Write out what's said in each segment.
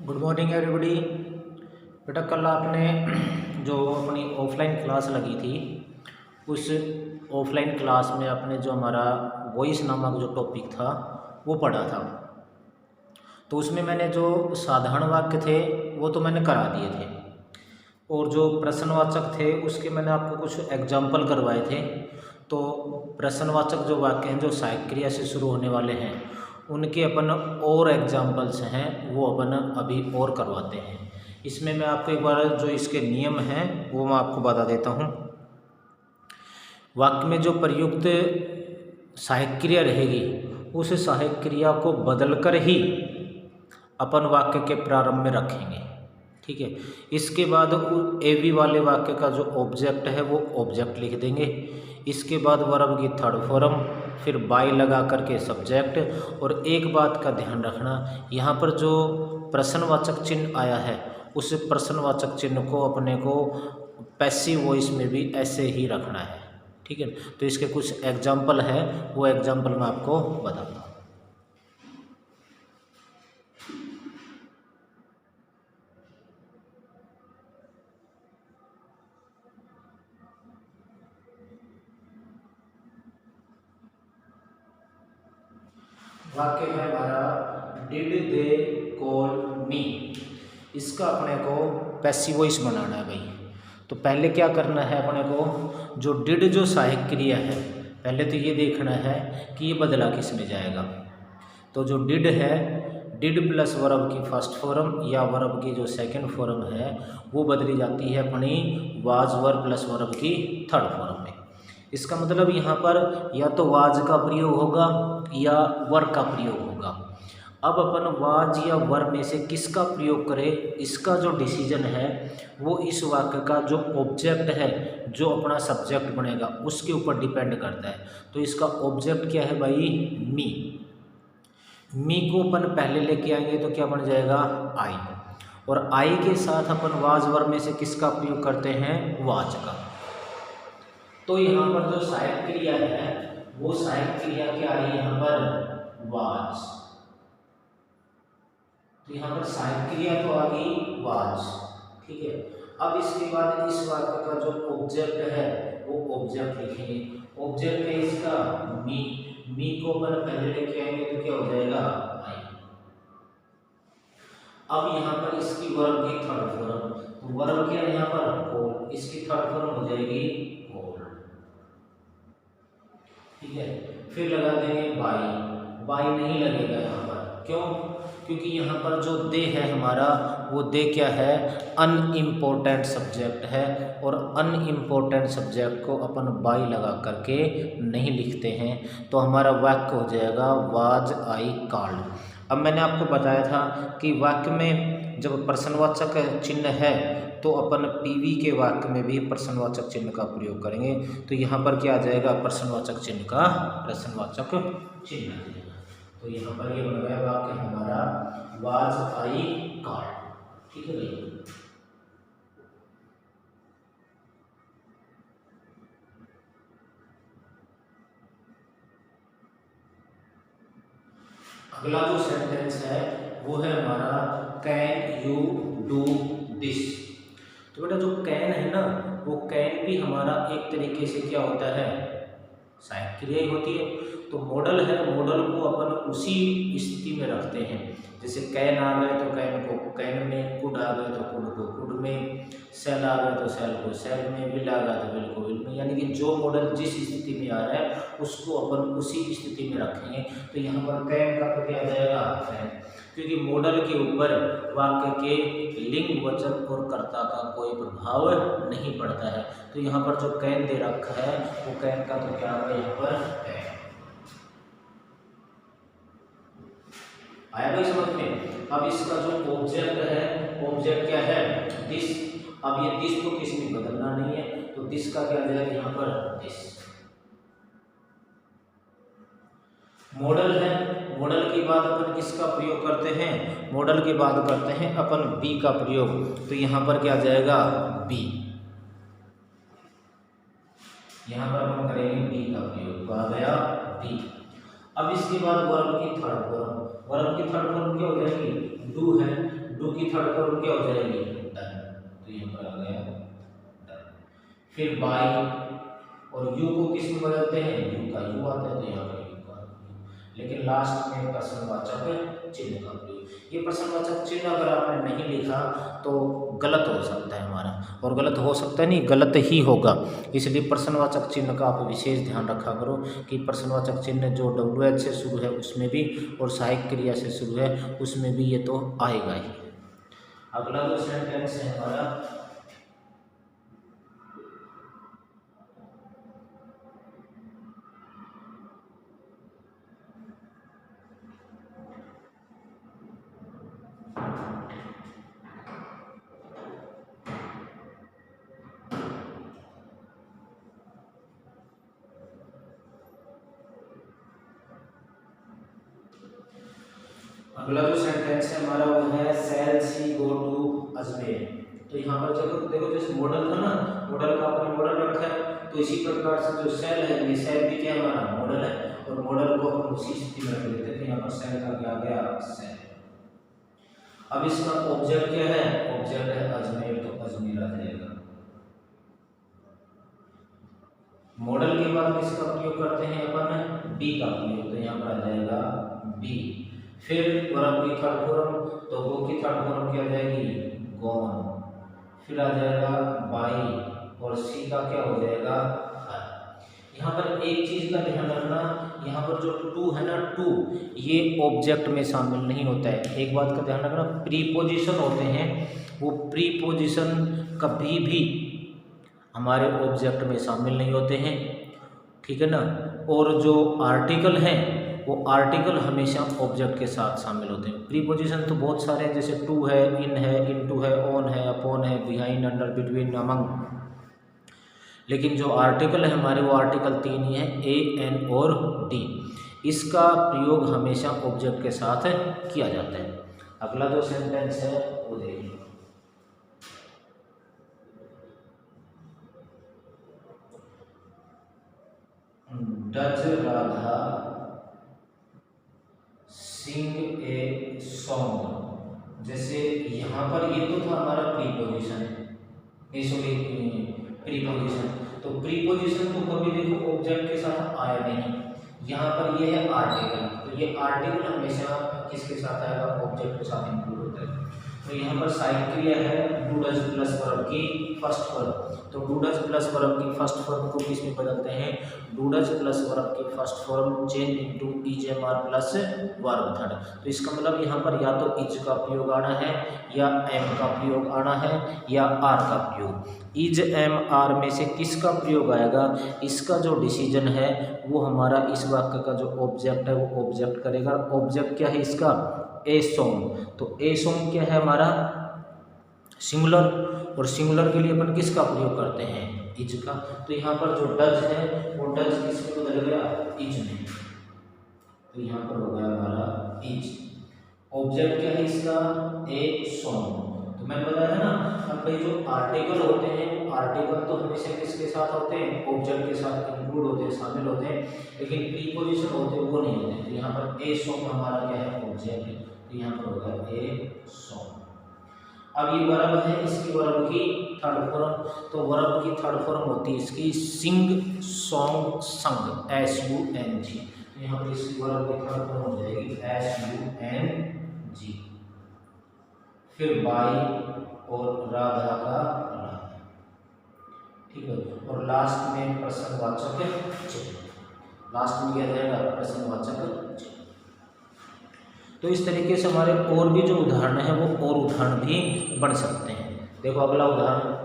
Good morning everybody. बेटा कल आपने जो अपनी ऑफलाइन क्लास लगी थी उस ऑफलाइन क्लास में आपने जो हमारा वॉइस नामक जो टॉपिक था वो पढ़ा था। तो उसमें मैंने जो साधारण वाक्य थे वो तो मैंने करा दिए थे और जो प्रश्नवाचक थे उसके मैंने आपको कुछ एग्जाम्पल करवाए थे। तो प्रश्नवाचक जो वाक्य हैं जो सहायक क्रिया से शुरू होने वाले हैं उनके अपन और एग्जाम्पल्स हैं वो अपन अभी और करवाते हैं। इसमें मैं आपको एक बार जो इसके नियम हैं वो मैं आपको बता देता हूँ। वाक्य में जो प्रयुक्त सहायक क्रिया रहेगी उस सहायक क्रिया को बदलकर ही अपन वाक्य के प्रारंभ में रखेंगे, ठीक है। इसके बाद एवी वाले वाक्य का जो ऑब्जेक्ट है वो ऑब्जेक्ट लिख देंगे। इसके बाद वर्ब की थर्ड फॉर्म, फिर बाय लगा करके सब्जेक्ट। और एक बात का ध्यान रखना, यहाँ पर जो प्रश्नवाचक चिन्ह आया है उस प्रश्नवाचक चिन्ह को अपने को पैसिव वॉइस में भी ऐसे ही रखना है, ठीक है। तो इसके कुछ एग्जाम्पल है वो एग्जाम्पल मैं आपको बताऊँगा। वाक्य है हमारा डिड दे कॉल मी। इसका अपने को पैसिव वॉइस बनाना है भाई। तो पहले क्या करना है अपने को, जो डिड जो सहायक क्रिया है पहले तो ये देखना है कि ये बदला किस में जाएगा। तो जो डिड है, डिड प्लस वर्ब की फर्स्ट फॉर्म या वर्ब की जो सेकंड फॉर्म है वो बदली जाती है अपनी वाज वर्ब प्लस वर्ब की थर्ड फॉर्म में। इसका मतलब यहाँ पर या तो वाज का प्रयोग होगा या वर का प्रयोग होगा। अब अपन वाज या वर में से किसका प्रयोग करें इसका जो डिसीजन है वो इस वाक्य का जो ऑब्जेक्ट है जो अपना सब्जेक्ट बनेगा उसके ऊपर डिपेंड करता है। तो इसका ऑब्जेक्ट क्या है भाई, मी। मी को अपन पहले लेके आएंगे तो क्या बन जाएगा, आई। और आई के साथ अपन वाज वर में से किसका प्रयोग करते हैं, वाज का। तो यहाँ पर जो सहायक क्रिया है वो सहायक क्रिया क्या आई यहाँ पर, वाज। तो यहाँ पर सहायक क्रिया तो आ गई वाज, ठीक है। अब इसके बाद इस वाक्य का जो ऑब्जेक्ट है वो ऑब्जेक्ट लिखेंगे। ऑब्जेक्ट है इसका मी। मी को अपन पहले लेके आएंगे तो क्या हो जाएगा, आई। अब यहाँ पर इसकी वर्ब की थर्ड फॉर्म, तो वर्ब क्या है यहाँ पर, कॉल। इसकी थर्ड फॉर्म हो जाएगी कॉल, ठीक है। फिर लगा देंगे बाई। बाई नहीं लगेगा यहाँ पर, क्यों, क्योंकि यहाँ पर जो दे है हमारा वो दे क्या है, अनइम्पोर्टेंट सब्जेक्ट है। और अनइम्पोर्टेंट सब्जेक्ट को अपन बाई लगा करके नहीं लिखते हैं। तो हमारा वाक्य हो जाएगा वाज आई कॉल्ड। अब मैंने आपको बताया था कि वाक्य में जब प्रश्नवाचक चिन्ह है तो अपन पीवी के वाक्य में भी प्रश्नवाचक चिन्ह का प्रयोग करेंगे। तो यहाँ पर क्या आ जाएगा, प्रश्नवाचक चिन्ह का प्रश्नवाचक चिन्ह आ जाएगा। तो यहाँ पर ये बन गया वाक्य हमारा वाज आई कॉल्ड, ठीक है भैया। अगला जो सेंटेंस है वो है हमारा कैन यू डू दिस। तो बेटा जो कैन है ना वो कैन भी हमारा एक तरीके से क्या होता है, सहायक क्रिया ही होती है। तो मॉडल है, मॉडल को अपन उसी स्थिति में रखते हैं। जैसे कैन आ गए तो कैन को कैन में, कुड आ गए तो कुड को कुड में, सेल आ गए तो सेल को सेल में, विल आ गया तो विल को विल में। यानी कि जो मॉडल जिस स्थिति में आ रहा है उसको अपन उसी स्थिति में रखेंगे। तो यहाँ पर कैन का तो क्या आ जाएगा, कैन, क्योंकि मॉडल के ऊपर वाक्य के लिंग वचन और कर्ता का कोई प्रभाव नहीं पड़ता है। तो यहाँ पर जो कैन दे रखा है वो कैन का तो क्या आ गया यहाँ पर, कैन। आया भाई समझ में। अब इसका जो ऑब्जेक्ट है, ऑब्जेक्ट क्या है, दिस। अब ये दिस को किसी में बदलना नहीं है तो दिस का क्या आ जाएगा यहाँ पर, दिस। मॉडल है, मॉडल के बाद अपन किसका प्रयोग करते हैं, मॉडल के बाद करते हैं अपन बी का प्रयोग। तो यहाँ पर क्या आ जाएगा, बी। यहाँ पर अपन करेंगे बी का प्रयोग, तो आ गया बी। अब इसके बाद वर्ब की थर्ड फॉर्म, वर्ब की थर्ड फॉर्म क्या हो जाएगी, डू है। डू की थर्ड फॉर्म क्या हो जाएगी डन, तो यहाँ पर आ गया डन। फिर बाई और यू को किस में बदलते हैं, यू का यू आता है तो यहाँ पर यू का यू, लेकिन लास्ट में प्रश्नवाचक चिन्ह का प्रयोग। ये प्रश्नवाचक चिन्ह अगर आपने नहीं लिखा तो गलत हो सकता है हमारा, और गलत हो सकता है नहीं, गलत ही होगा। इसलिए प्रश्नवाचक चिन्ह का आप विशेष ध्यान रखा करो कि प्रश्नवाचक चिन्ह जो WH से शुरू है उसमें भी, और सहायक क्रिया से शुरू है उसमें भी ये तो आएगा ही। अगला जो सेंटेंस है हमारा, अगला जो सेंटेंस है हमारा वो है shall she go to Ajmer. तो यहाँ पर देखो जैसे मॉडल था ना, मॉडल का आपने मॉडल रखा है, तो इसी प्रकार से जो सेल है ये सेल भी क्या हमारा मॉडल है, और मॉडल को हम उसी स्थिति में रख लेते हैं। तो यहाँ पर सेल का क्या आ गया सेल। अब इसका ऑब्जेक्ट क्या है, ऑब्जेक्ट है अजमेर, तो अजमेर आ जाएगा। मॉडल के बाद किसका प्रयोग करते हैं अपन, बी का प्रयोग, तो यहाँ पर आ जाएगा बी। फिर वर्ब की थर्ड फॉर्म, तो गो की थर्ड फॉर्म क्या आ जाएगी गॉन। फिर आ जाएगा बाई, और सी का क्या हो जाएगा हर। यहाँ पर एक चीज का ध्यान रखना, यहाँ पर जो टू है ना, टू ये ऑब्जेक्ट में शामिल नहीं होता है। एक बात का ध्यान रखना, प्रीपोजिशन होते हैं, वो प्रीपोजिशन कभी भी हमारे ऑब्जेक्ट में शामिल नहीं होते हैं, ठीक है ना। और जो आर्टिकल हैं वो आर्टिकल हमेशा ऑब्जेक्ट के साथ शामिल होते हैं। प्रीपोजिशन तो बहुत सारे हैं, जैसे टू है, इन है, इनटू है, ऑन है, अपॉन है, बिहाइंड, अंडर, बिटवीन, अमंग। लेकिन जो आर्टिकल है हमारे वो आर्टिकल तीन ही है, ए, एन और डी। इसका प्रयोग हमेशा ऑब्जेक्ट के साथ किया जाता है। अगला जो सेंटेंस है वो देखिए, does Radha sing a song. जैसे यहाँ पर ये तो था हमारा प्रीपोजिशन, सॉरी प्रीपोजिशन, तो प्रीपोजिशन तो कभी देखो ऑब्जेक्ट के साथ आया नहीं। यहाँ पर ये है आर्टिकल, तो ये आर्टिकल हमेशा किसके साथ आएगा, ऑब्जेक्ट के साथ इंक्लूड होता है। तो यहाँ पर सहायक क्रिया है डू डज प्लस वर्ब की फर्स्ट फॉर्म, तो डू डज प्लस वर्ब की फर्स्ट फॉर्म को किस में बदलते हैं, डू डज प्लस वर्ब की first form change into is am are plus verb third. तो इसका मतलब यहाँ पर या तो इज का प्रयोग आना है, या एम का प्रयोग आना है, या आर का प्रयोग। इज एम आर में से किसका प्रयोग आएगा, इसका जो डिसीजन है वो हमारा इस वाक्य का जो ऑब्जेक्ट है वो ऑब्जेक्ट करेगा। ऑब्जेक्ट क्या है इसका, ए सॉन्ग, तो ए सॉन्ग क्या है हमारा सिंगुलर, और सिंगुलर के लिए अपन किसका प्रयोग करते हैं, इज का। तो यहाँ पर जो डज है वो डज किसमें बदल गया, इज में, तो यहाँ पर हो गया हमारा इज। ऑब्जेक्ट क्या है इसका, ए सॉन्ग। तो मैंने बताया ना, अब भाई जो आर्टिकल होते हैं आर्टिकल तो हमेशा किसके साथ होते हैं, ऑब्जेक्ट के साथ इंक्लूड होते हैं, शामिल होते हैं, लेकिन प्रीपोजिशन होते हैं वो नहीं होते। तो यहाँ पर ए सॉन्ग हमारा क्या है, ऑब्जेक्ट है, तो यहाँ पर होगा ए सॉन्ग। अब ये वर्ब है, इसकी वर्ब की थर्ड फॉर्म, तो वर्ब की थर्ड फॉर्म होती है इसकी सिंग, सॉन्ग, संग, SUNG। तो यहाँ पर इसकी वर्ब की थर्ड फॉर्म हो जाएगी SUNG। फिर बाई और राधा का राधा, ठीक है, और लास्ट में प्रश्नवाचक चिन्ह, लास्ट में क्या जाएगा प्रश्नवाचक चिन्ह। तो इस तरीके से हमारे और भी जो उदाहरण है वो और उदाहरण भी बन सकते हैं। देखो अगला उदाहरण,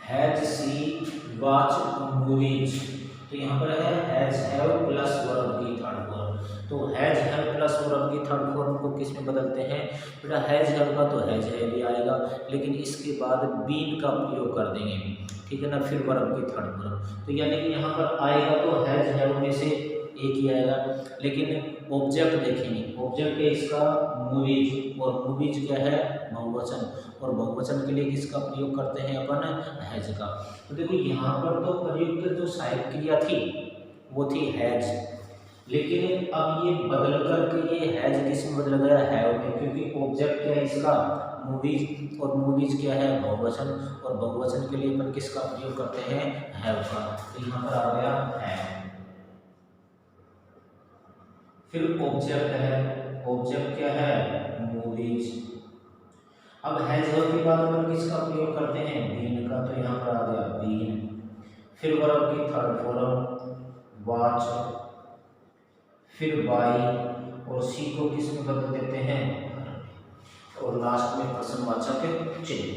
हैज सी वॉच मूवीज। तो यहाँ पर है हैज हैव प्लस वर्ब की थर्ड फॉर्म, तो तो हैज हैव प्लस वर्ब की थर्ड फॉर्म को किस में बदलते हैं बेटा, हैज हैव का तो हैज हैव ही आएगा, लेकिन इसके बाद बीन का प्रयोग कर देंगे, ठीक है ना, फिर वर्ब की थर्ड फॉर्म। तो यानी कि यहाँ पर आएगा तो हैज हैव में से एक ही आएगा, लेकिन ऑब्जेक्ट देखेंगे, ऑब्जेक्ट है इसका मूवीज, और मूवीज क्या है बहुवचन, और बहुवचन के लिए किसका प्रयोग करते हैं अपन, हैज का। तो देखो यहाँ पर तो प्रयुक्त जो सहायक क्रिया थी वो थी हैज, लेकिन अब ये बदल करके ये हैज किस में बदल गया, हैव में, क्योंकि ऑब्जेक्ट क्या है इसका मूवीज, और मूवीज क्या है बहुवचन, और बहुवचन के लिए अपन किसका प्रयोग करते हैं, हैव का। तो यहाँ पर आ गया हैव। फिर ऑब्जेक्ट है, ऑब्जेक्ट क्या है मूवीज। अब हैज हैव के बाद अपन किसका प्रयोग करते हैं, बीन का, तो यहाँ पर आ गया बीन। फिर वर्ब की थर्ड फॉर्म वॉच, फिर बाई, और सी को किस में बदल देते हैं, और लास्ट में प्रश्नवाचक चिन्ह।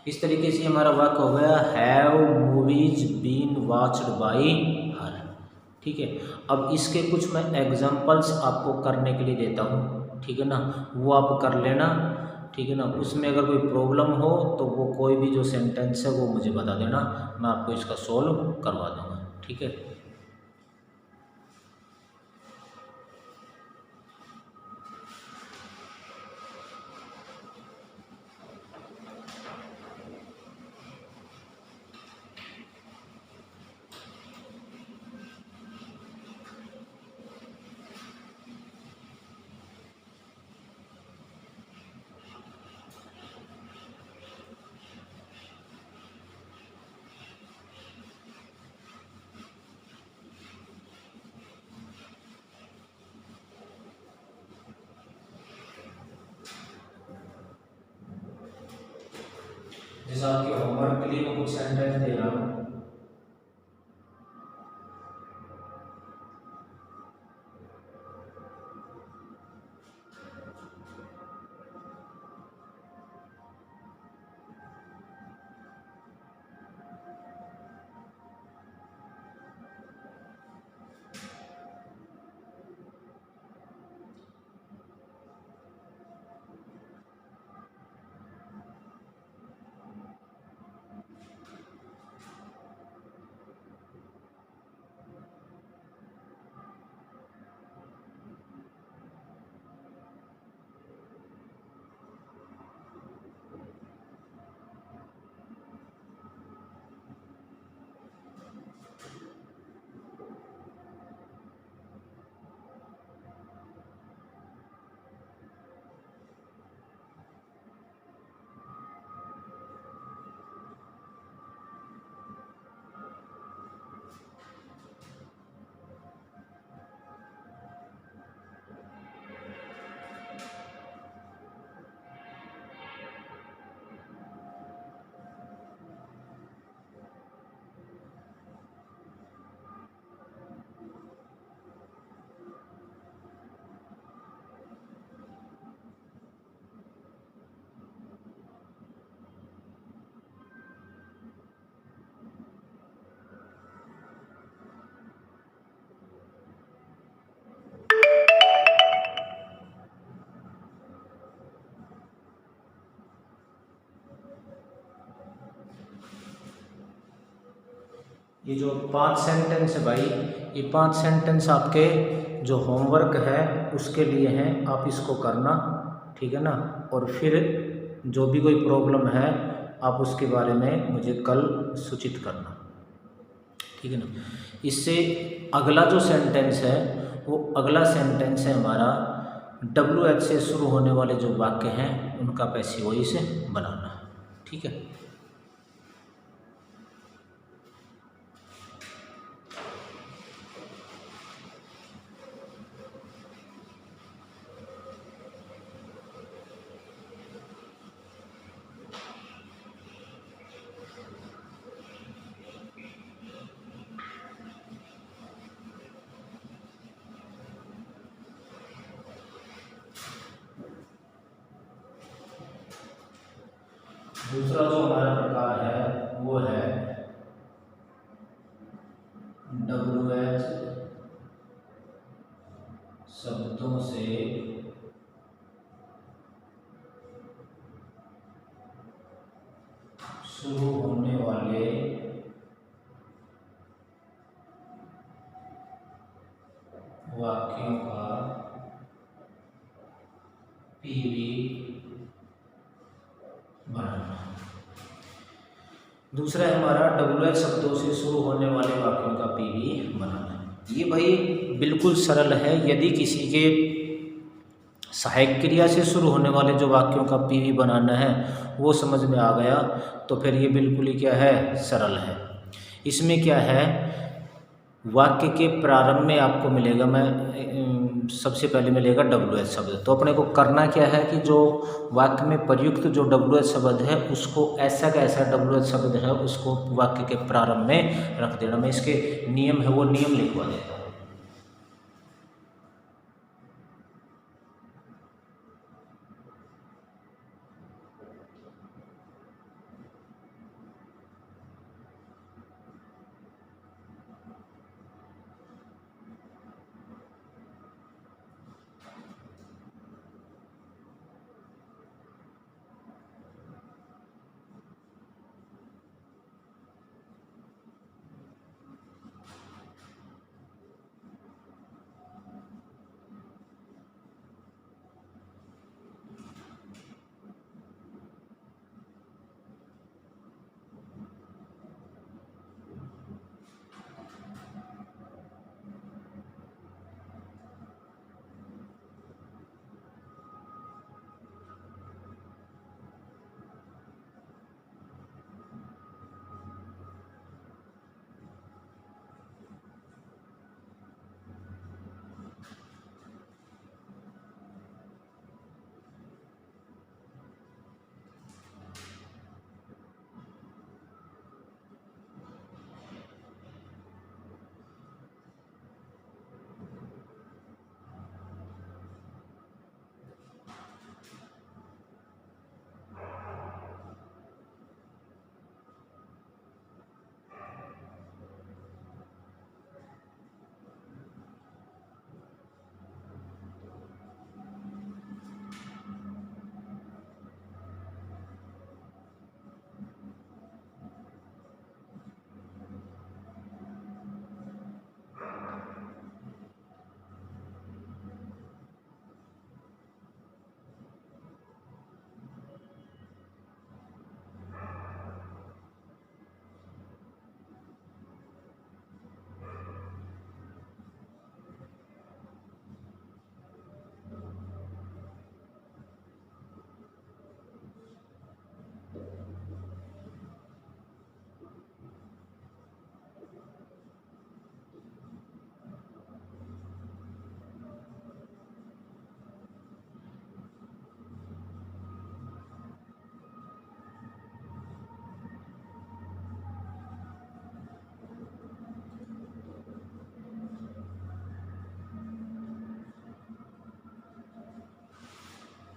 इस तरीके से हमारा वाक्य हो गया have movies been watched by her, ठीक है। अब इसके कुछ मैं एग्जांपल्स आपको करने के लिए देता हूँ, ठीक है ना, वो आप कर लेना, ठीक है ना। उसमें अगर कोई प्रॉब्लम हो तो वो कोई भी जो सेंटेंस है वो मुझे बता देना, मैं आपको इसका सॉल्व करवा दूँगा, ठीक है। जैसे आपके होमवर्क के लिए मैं कुछ सेंटेंस दे रहा हूँ, ये जो 5 सेंटेंस है भाई, ये 5 सेंटेंस आपके जो होमवर्क है उसके लिए हैं, आप इसको करना, ठीक है ना। और फिर जो भी कोई प्रॉब्लम है आप उसके बारे में मुझे कल सूचित करना, ठीक है ना। इससे अगला जो सेंटेंस है वो अगला सेंटेंस है हमारा WH से शुरू होने वाले जो वाक्य हैं उनका पैसिव वॉइस बनाना, ठीक है। दूसरा जो हमारा प्रकार है वो है WH शब्दों से शुरू होने वाले वाक्यों का पीवी बनाना। दूसरा है हमारा WH शब्दों से शुरू होने वाले वाक्यों का पीवी बनाना। ये भाई बिल्कुल सरल है। यदि किसी के सहायक क्रिया से शुरू होने वाले जो वाक्यों का पीवी बनाना है वो समझ में आ गया तो फिर ये बिल्कुल ही क्या है, सरल है। इसमें क्या है, वाक्य के प्रारंभ में आपको मिलेगा, सबसे पहले मिलेगा WH शब्द। तो अपने को करना क्या है कि जो वाक्य में प्रयुक्त जो WH शब्द है उसको ऐसा का ऐसा WH शब्द है उसको वाक्य के प्रारंभ में रख देना। मैं इसके नियम है वो नियम लिखवा देता हूँ।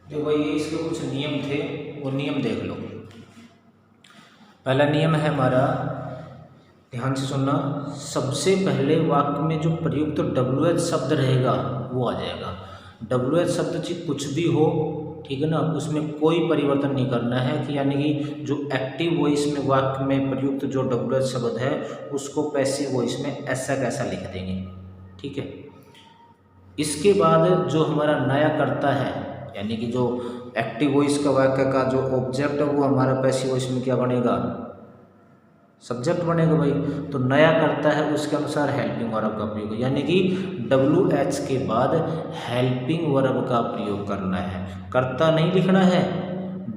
जो भाई ये इसके कुछ नियम थे वो नियम देख लो। पहला नियम है हमारा, ध्यान से सुनना, सबसे पहले वाक्य में जो प्रयुक्त WH शब्द रहेगा वो आ जाएगा। WH शब्द चाहे कुछ भी हो, ठीक है ना, उसमें कोई परिवर्तन नहीं करना है कि यानी कि जो एक्टिव वॉइस में वाक्य में प्रयुक्त जो WH शब्द है उसको पैसिव वॉइस में ऐसा कैसा लिख देंगे, ठीक है। इसके बाद जो हमारा नया कर्ता है यानी कि जो एक्टिव वॉइस का वाक्य का जो ऑब्जेक्ट है वो हमारा पैसिव वॉइस में क्या बनेगा, सब्जेक्ट बनेगा भाई। तो नया करता है उसके अनुसार हेल्पिंग वर्ब का प्रयोग, यानी कि WH के बाद हेल्पिंग वर्ब का प्रयोग करना है, कर्ता नहीं लिखना है,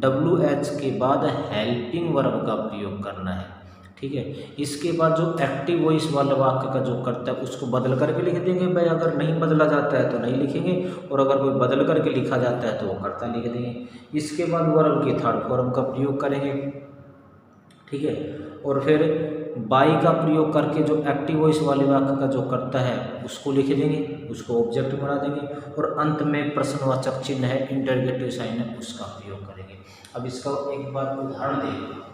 WH के बाद हेल्पिंग वर्ब का प्रयोग करना है, ठीक है। इसके बाद जो एक्टिव वॉइस वाला वाक्य का जो करता है उसको बदल करके लिख देंगे भाई, अगर नहीं बदला जाता है तो नहीं लिखेंगे, और अगर कोई बदल करके लिखा जाता है तो वो कर्ता लिख देंगे। इसके बाद वर्ब के थर्ड फॉर्म का प्रयोग करेंगे, ठीक है। और फिर बाई का प्रयोग करके जो एक्टिव वॉइस वाले वाक्य का जो करता है उसको लिख देंगे, उसको ऑब्जेक्ट बना देंगे, और अंत में प्रश्नवाचक चिन्ह है, इंटरगेटिव साइन है, उसका प्रयोग करेंगे। अब इसका एक बार उदाहरण देखो।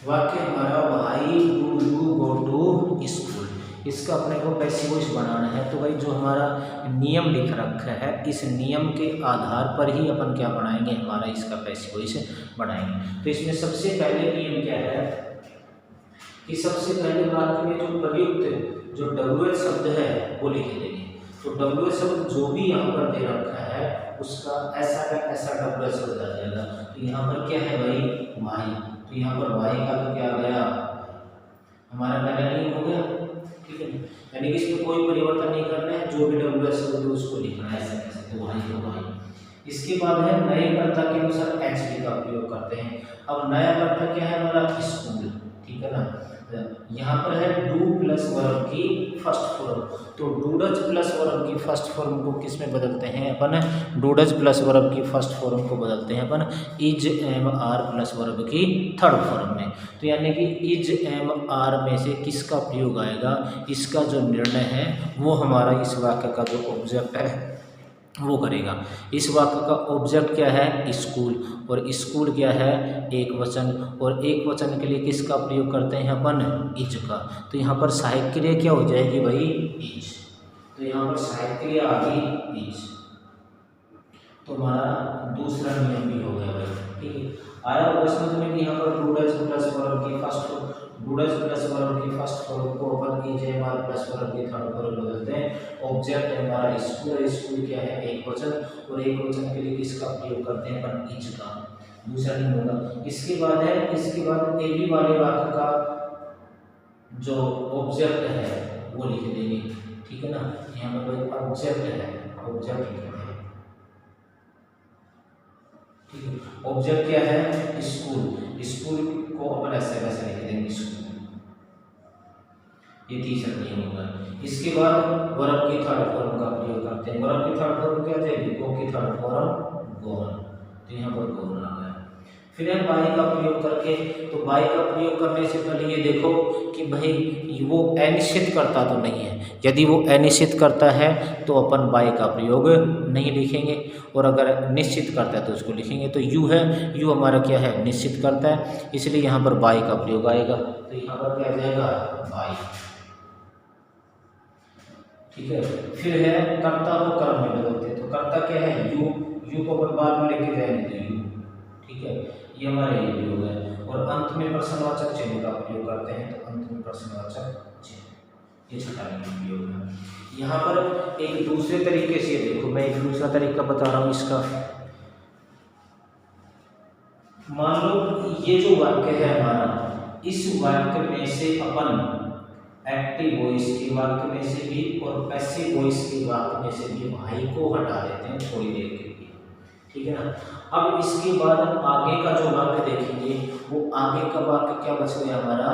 वाक्य हमारा भाई do you go to school, इसका अपने को पैसिव वॉइस बनाना है। तो भाई जो हमारा नियम लिख रखा है, इस नियम के आधार पर ही अपन क्या बनाएंगे, हमारा इसका पैसिव वॉइस बनाएंगे। तो इसमें सबसे पहले नियम क्या है कि सबसे पहले वाक्य में जो प्रयुक्त जो WH शब्द है वो लिख देंगे। तो WH शब्द जो भी यहाँ पर दे रखा है उसका ऐसा का ऐसा WH शब्द आ जाएगा। तो यहाँ पर क्या है भाई, भाई, तो यहाँ पर भाई का तो क्या आ गया, हमारा पहला नियम हो गया, ठीक है। यानी कि इसमें कोई परिवर्तन नहीं करना है, जो भी WH शब्द है उसको लिखना है ऐसा कैसे, तो भाई तो भाई। इसके बाद है नए कर्ता के अनुसार HD का प्रयोग करते हैं। अब नया कर्ता क्या है हमारा, स्कूल, ठीक है ना। यहाँ पर है डू प्लस वर्ब की फर्स्ट फॉर्म, तो डूडज प्लस वर्ब की फर्स्ट फॉर्म को किस में बदलते हैं अपन, डूडज प्लस वर्ब की फर्स्ट फॉर्म को बदलते हैं अपन is am are plus verb की थर्ड फॉर्म में। तो यानी कि इज एम आर में से किसका प्रयोग आएगा, इसका जो निर्णय है वो हमारा इस वाक्य का जो ऑब्जेक्ट है वो करेगा। इस वाक्य का ऑब्जेक्ट क्या है, स्कूल, और स्कूल क्या है, एक वचन, और एक वचन के लिए किसका प्रयोग करते हैं अपन, इज का। तो यहाँ पर सहायक क्रिया क्या हो जाएगी भाई, इज। तो यहाँ पर सहायक क्रिया आ गई इज। तो हमारा दूसरा नियम भी हो गया भाई, ठीक है। आया होगा समझ में कि यहाँ पर डूडज प्लस वर्ब की फर्स्ट फॉर्म को अपन is am are plus verb की थर्ड फॉर्म बदलते हैं। ऑब्जेक्ट है हमारा स्कूल, स्कूल क्या है, एक वचन, और एक वचन के लिए किसका प्रयोग करते हैं अपन, इज का। दूसरा नियम होगा। इसके बाद ए बी वाले वाक्य का जो ऑब्जेक्ट है वो लिख देंगे, ठीक है ना। यहाँ पर कोई ऑब्जेक्ट है, ऑब्जेक्ट लिखते हैं, ठीक है। ऑब्जेक्ट क्या है, स्कूल, स्कूल को अपन ऐसे वैसे लिख देंगे स्कूल। ये तीसरा नियम होगा। इसके बाद वर्ब की थर्ड फॉर्म का प्रयोग करते हैं। वर्ब की थर्ड फॉर्म क्या जाएगी, गो की थर्ड फॉर्म गोन, तो यहाँ पर गोन आ गया। फिर है बाई का प्रयोग करके। तो बाई का प्रयोग करने से पहले ये देखो कि भाई वो अनिश्चित करता तो नहीं है। यदि वो अनिश्चित करता है तो अपन बाई का प्रयोग नहीं लिखेंगे, और अगर निश्चित करता है तो उसको लिखेंगे। तो यू है, यू हमारा क्या है, निश्चित करता है, इसलिए यहाँ पर बाई का प्रयोग आएगा। तो यहाँ पर क्या जाएगा, बाई, ठीक है। फिर है कर्ता को कर्म में बदलते हैं। तो कर्ता क्या है, यू, यू को अपन बाद में लेके जाएंगे तो यू, ठीक है। ये हमारा ये भी हो गया। और अंत में प्रश्नवाचक चिन्ह का प्रयोग करते हैं। तो अंत में प्रश्नवाचक चिन्ह, ये छठा नियम भी हो गया। यहाँ पर एक दूसरे तरीके से देखो, मैं एक दूसरा तरीका बता रहा हूँ इसका। मान लो ये जो वाक्य है हमारा, इस वाक्य में से अपन एक्टिव वॉइस के वाक्य में से भी और पैसिव वॉइस के वाक्य में से भी भाई को हटा देते हैं थोड़ी देर के लिए, ठीक है ना। अब इसके बाद आगे का जो वाक्य देखेंगे, वो आगे का वाक्य क्या बच गया हमारा,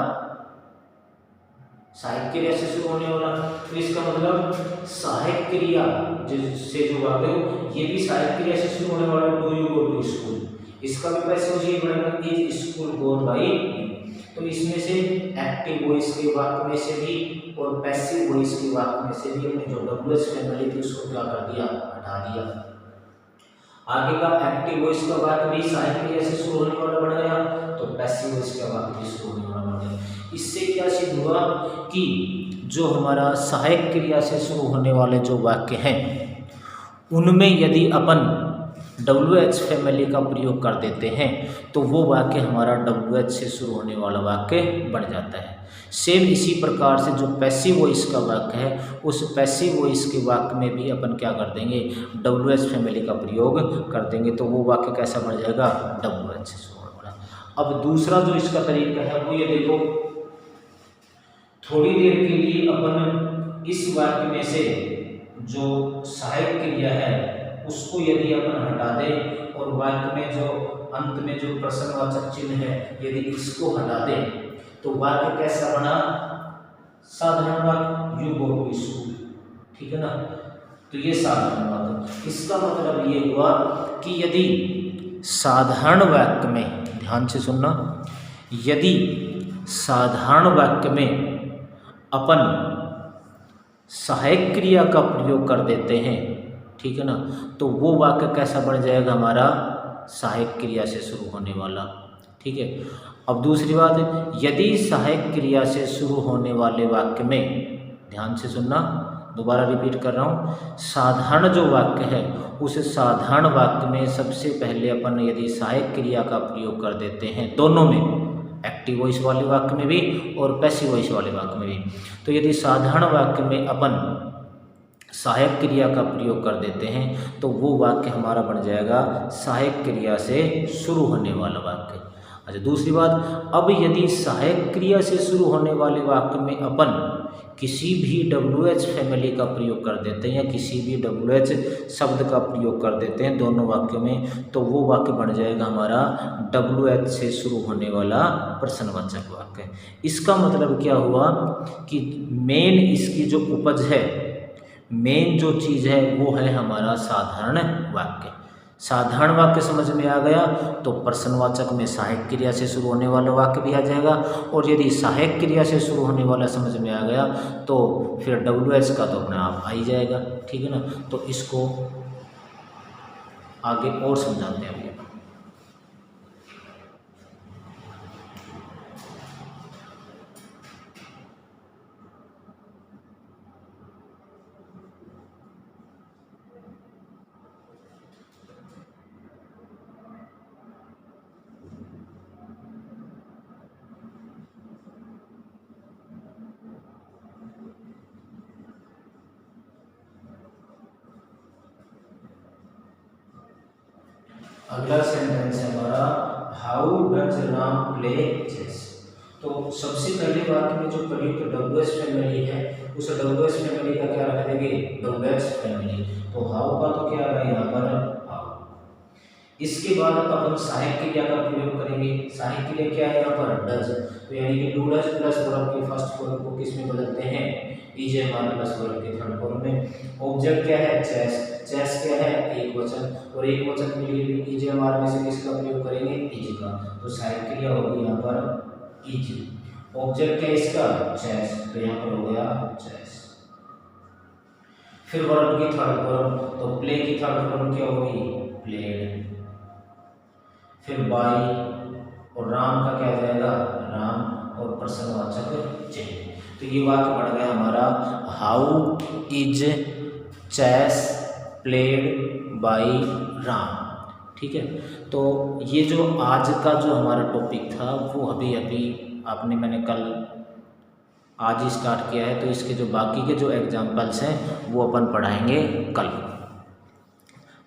सहायक क्रिया से शुरू होने वाला। तो इसका मतलब सहायक क्रिया जिससे जो वाक्य ये भी सहायक क्रिया से शुरू होने वाला, do you go to school, इसका भी पैसिव वॉइस बनेगा, is school gone by you. तो इसमें से एक्टिव वॉइस के वाक्य में से भी और पैसिव वॉइस के वाक्य में से भी हमने जो WH फैमिली थी उसको क्या कर दिया, हटा दिया। आगे का एक्टिव वॉइस का वाक्य भी सहायक क्रिया से शुरू होने वाला बन गया, तो पैसिव वॉइस का वाक्य भी शुरू होने वाला बन गया। इससे क्या सिद्ध हुआ कि जो हमारा सहायक क्रिया से शुरू होने वाले जो वाक्य हैं उनमें यदि अपन WH फैमिली का प्रयोग कर देते हैं तो वो वाक्य हमारा WH से शुरू होने वाला वाक्य बन जाता है। सेम इसी प्रकार से जो पैसिव वॉइस का वाक्य है, उस पैसिव वॉइस के वाक्य में भी अपन क्या कर देंगे, WH फैमिली का प्रयोग कर देंगे, तो वो वाक्य कैसा बन जाएगा, WH से शुरू होने वाला। अब दूसरा जो इसका तरीका है वो ये देखो, थोड़ी देर के लिए अपन इस वाक्य में से जो सहायक क्रिया है उसको यदि अपन हटा दें और वाक्य में जो अंत में जो प्रश्नवाचक चिन्ह है यदि इसको हटा दें तो वाक्य कैसा बना, साधारण वाक्य, यू गो टू स्कूल, ठीक है ना। तो ये साधारण वाक्य, इसका मतलब ये हुआ कि यदि साधारण वाक्य में, ध्यान से सुनना, यदि साधारण वाक्य में अपन सहायक क्रिया का प्रयोग कर देते हैं, ठीक है ना, तो वो वाक्य कैसा बन जाएगा हमारा, सहायक क्रिया से शुरू होने वाला, ठीक है। अब दूसरी बात, यदि सहायक क्रिया से शुरू होने वाले वाक्य में, ध्यान से सुनना, दोबारा रिपीट कर रहा हूँ, साधारण जो वाक्य है उस साधारण वाक्य में सबसे पहले अपन यदि सहायक क्रिया का प्रयोग कर देते हैं, दोनों में, एक्टिव वॉइस वाले वाक्य में भी और पैसिव वॉइस वाले वाक्य में भी, तो यदि साधारण वाक्य में अपन सहायक क्रिया का प्रयोग कर देते हैं तो वो वाक्य हमारा बन जाएगा सहायक क्रिया से शुरू होने वाला वाक्य। अच्छा, दूसरी बात, अब यदि सहायक क्रिया से शुरू होने वाले वाक्य में अपन किसी भी WH फैमिली का प्रयोग कर देते हैं या किसी भी WH शब्द का प्रयोग कर देते हैं दोनों वाक्यों में, तो वो वाक्य बन जाएगा हमारा WH से शुरू होने वाला प्रश्नवाचक वाक्य। इसका मतलब क्या हुआ कि मेन इसकी जो उपज है, मेन जो चीज़ है वो है हमारा साधारण वाक्य। साधारण वाक्य समझ में आ गया तो प्रश्नवाचक में सहायक क्रिया से शुरू होने वाला वाक्य भी आ जाएगा, और यदि सहायक क्रिया से शुरू होने वाला समझ में आ गया तो फिर WH का तो अपने आप आ ही जाएगा। ठीक है ना, तो इसको आगे और समझाते हैं। अगला सेंटेंस है हमारा, how does Ram play chess. तो सबसे पहले वाक्य में जो प्रयुक्त WH फैमिली है उस WH फैमिली का क्या रख देंगे, WH फैमिली। तो हाउ का तो क्या है यहाँ पर हाउ। इसके बाद अपन सहायक क्रिया का प्रयोग करेंगे। सहायक क्रिया क्या है यहाँ पर, डज। तो यानी कि डू डज प्लस वर्ब के फर्स्ट फॉर्म को किस में बदलते हैं, इज हमारे प्लस वर्ब के थर्ड फॉर्म में। ऑब्जेक्ट क्या है, चेस। चेस क्या है, एक वचन, और एक वचन के लिए भी इज हमारे में से किसका प्रयोग करेंगे, इज का। तो सहायक क्रिया होगी यहाँ पर इज। ऑब्जेक्ट क्या है इसका, चेस, तो यहाँ पर हो गया चेस। फिर वर्ब की थर्ड फॉर्म, तो प्ले की थर्ड फॉर्म क्या होगी, प्लेड। फिर बाई और राम का क्या आ जाएगा, राम, और प्रश्नवाचक चिन्ह। तो ये वाक्य बढ़ गया हमारा, how is chess played by Ram. ठीक है, तो ये जो आज का जो हमारा टॉपिक था वो अभी मैंने कल आज ही स्टार्ट किया है, तो इसके जो बाकी के जो एग्जाम्पल्स हैं वो अपन पढ़ाएंगे कल।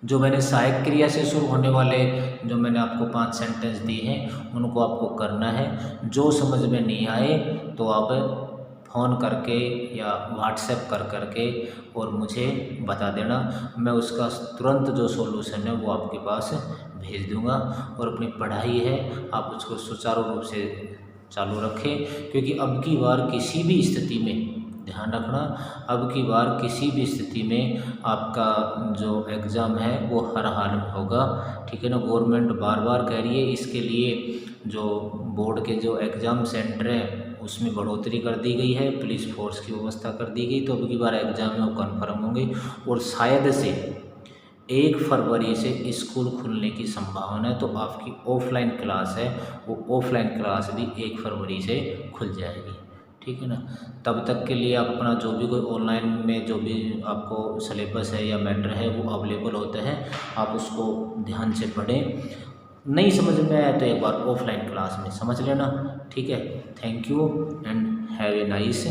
जो मैंने सहायक क्रिया से शुरू होने वाले जो मैंने आपको 5 सेंटेंस दिए हैं उनको आपको करना है। जो समझ में नहीं आए तो आप फ़ोन करके या व्हाट्सएप करके और मुझे बता देना, मैं उसका तुरंत जो सॉल्यूशन है वो आपके पास भेज दूंगा। और अपनी पढ़ाई है आप उसको सुचारू रूप से चालू रखें, क्योंकि अब की बार किसी भी स्थिति में, ध्यान रखना, अब की बार किसी भी स्थिति में आपका जो एग्ज़ाम है वो हर हाल में होगा। ठीक है ना, गवर्नमेंट बार बार कह रही है, इसके लिए जो बोर्ड के जो एग्ज़ाम सेंटर है उसमें बढ़ोतरी कर दी गई है, पुलिस फोर्स की व्यवस्था कर दी गई। तो अब की बार एग्ज़ाम में वो कन्फर्म होंगे, और शायद से 1 फरवरी से स्कूल खुलने की संभावना है। तो आपकी ऑफलाइन क्लास है वो ऑफलाइन क्लास भी 1 फरवरी से खुल जाएगी। ठीक है ना, तब तक के लिए आप अपना जो भी कोई ऑनलाइन में जो भी आपको सिलेबस है या मैटर है वो अवेलेबल होते हैं, आप उसको ध्यान से पढ़ें। नहीं समझ में आया तो एक बार ऑफलाइन क्लास में समझ लेना। ठीक है, thank you and have a nice